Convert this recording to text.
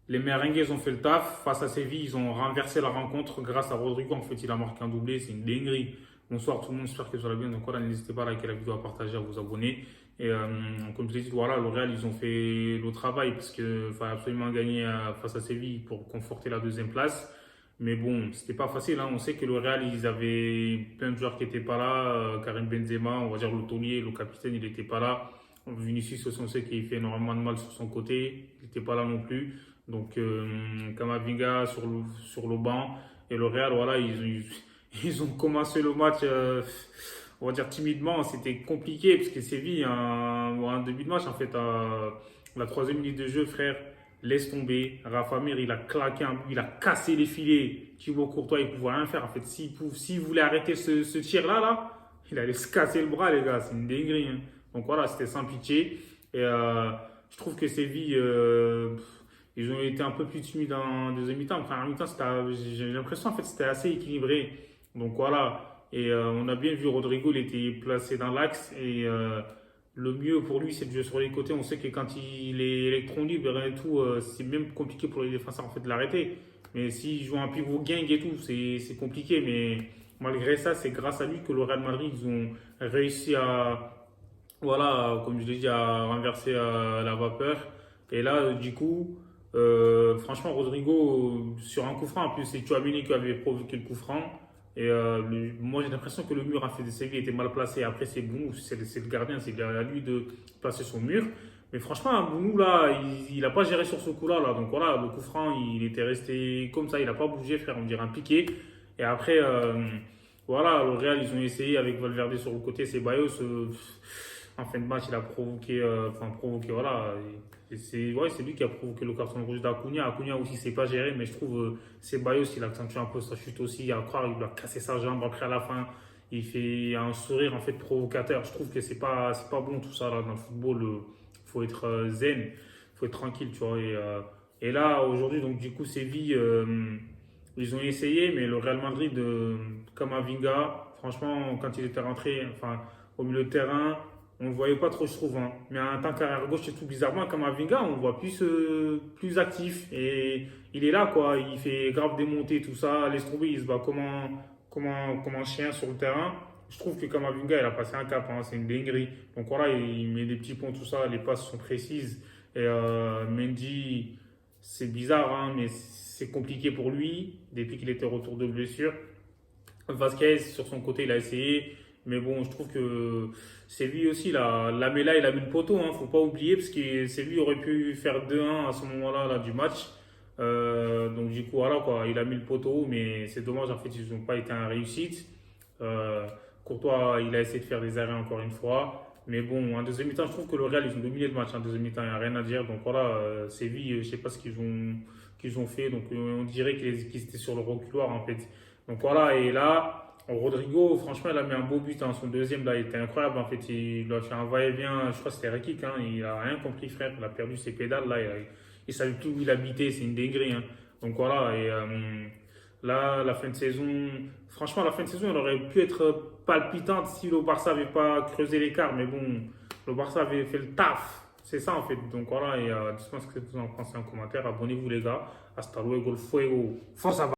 Les Merengues, ils ont fait le taf. Face à Séville, ils ont renversé la rencontre grâce à Rodrigo. En fait, il a marqué un doublé. C'est une dinguerie. Bonsoir tout le monde, j'espère que vous allez bien. Donc voilà, n'hésitez pas à liker la vidéo, à partager, à vous abonner. Et comme je l'ai dit, voilà, le Real, ils ont fait le travail parce qu'il fallait absolument gagner face à Séville pour conforter la deuxième place. Mais bon, c'était pas facile, hein. On sait que le Real, ils avaient plein de joueurs qui n'étaient pas là. Karim Benzema, on va dire le taulier, le capitaine, il n'était pas là. Vinicius aussi, on sait qu'il fait énormément de mal sur son côté. Il n'était pas là non plus. Donc, Kamavinga sur le banc. Et le Real, voilà, ils ont commencé le match, on va dire timidement. C'était compliqué parce que Séville, un début de match, en fait, à la troisième minute de jeu, frère, laisse tomber. Rafa Mir, il a claqué un but, il a cassé les filets. Thibaut Courtois, il ne pouvait rien faire. En fait, s'il voulait arrêter ce tir-là, il allait se casser le bras, les gars. C'est une dinguerie, hein. Donc voilà, c'était sans pitié. Et je trouve que Séville, ils ont été un peu plus timides en deuxième mi-temps. En première mi-temps, j'ai l'impression en fait c'était assez équilibré. Donc voilà. Et on a bien vu Rodrigo, il était placé dans l'axe. Et le mieux pour lui, c'est de jouer sur les côtés. On sait que quand il est électron libre et tout, c'est même compliqué pour les défenseurs en fait, de l'arrêter. Mais s'il joue un pivot gang et tout, c'est compliqué. Mais malgré ça, c'est grâce à lui que le Real Madrid, ils ont réussi à, voilà, comme je l'ai dit, à renverser la vapeur. Et là, du coup, franchement, Rodrigo, sur un coup franc, en plus, c'est Tchouaméni qui avait provoqué le coup franc. Et moi, j'ai l'impression que le mur en fait de Séville était mal placé. Après, c'est Bounou, c'est le gardien, c'est à lui de placer son mur. Mais franchement, Bounou, là, il n'a pas géré sur ce coup-là. Là. Donc voilà, le coup franc, il était resté comme ça. Il n'a pas bougé, frère, on dirait un piqué. Et après, voilà, le Real, ils ont essayé avec Valverde sur le côté. Ceballos, en fin de match, il a provoqué, voilà. C'est lui qui a provoqué le carton rouge d'Acuna. Acuna aussi, c'est pas géré, mais je trouve Ceballos, il accentue un peu sa chute aussi. À croire, il doit casser sa jambe. Après, à la fin, il fait un sourire en fait provocateur. Je trouve que c'est pas bon tout ça là, dans le football. Il faut être zen, il faut être tranquille, tu vois. Et là, aujourd'hui, donc du coup, Séville, ils ont essayé, mais le Real Madrid, Camavinga, franchement, quand il était rentré, enfin, au milieu de terrain, on ne le voyait pas trop, je trouve, hein. Mais en tant qu'arrière gauche, c'est tout bizarrement, Camavinga, on le voit plus actif. Et il est là, quoi. Il fait grave démonter tout ça. Laisse tomber, il se bat comme un chien sur le terrain. Je trouve que Camavinga, il a passé un cap, hein. C'est une dinguerie. Donc voilà, il met des petits ponts, tout ça. Les passes sont précises. Et Mendy, c'est bizarre, hein, mais c'est compliqué pour lui depuis qu'il était retour de blessure. Vasquez, sur son côté, il a essayé. Mais bon, je trouve que c'est lui aussi, là. Lamela, il a mis le poteau, hein, faut pas oublier, parce que c'est lui qui aurait pu faire 2-1 à ce moment-là là, du match. Donc, du coup, voilà, quoi. Il a mis le poteau, mais c'est dommage, en fait, ils n'ont pas été en réussite. Euh, Courtois, il a essayé de faire des arrêts encore une fois. Mais bon, en deuxième mi-temps, je trouve que le Real, ils ont dominé le match en deuxième mi-temps, il n'y a rien à dire. Donc voilà, Séville, je ne sais pas ce qu'ils ont fait. Donc on dirait qu'ils étaient sur le reculoir, en fait. Donc voilà, et là, Rodrigo, franchement, il a mis un beau but, hein. Son deuxième, là, il était incroyable. En fait, il a fait un va-et-vient, je crois que c'était Rekik, hein. Il a rien compris, frère. Il a perdu ses pédales, là. Il savait plus où il habitait, c'est une dinguerie, hein. Donc voilà, et là, la fin de saison, franchement, la fin de saison, elle aurait pu être palpitante si le Barça n'avait pas creusé l'écart. Mais bon, le Barça avait fait le taf. C'est ça, en fait. Donc voilà, et dites-moi ce que vous en pensez en commentaire. Abonnez-vous, les gars. Hasta luego, el fuego. Forza!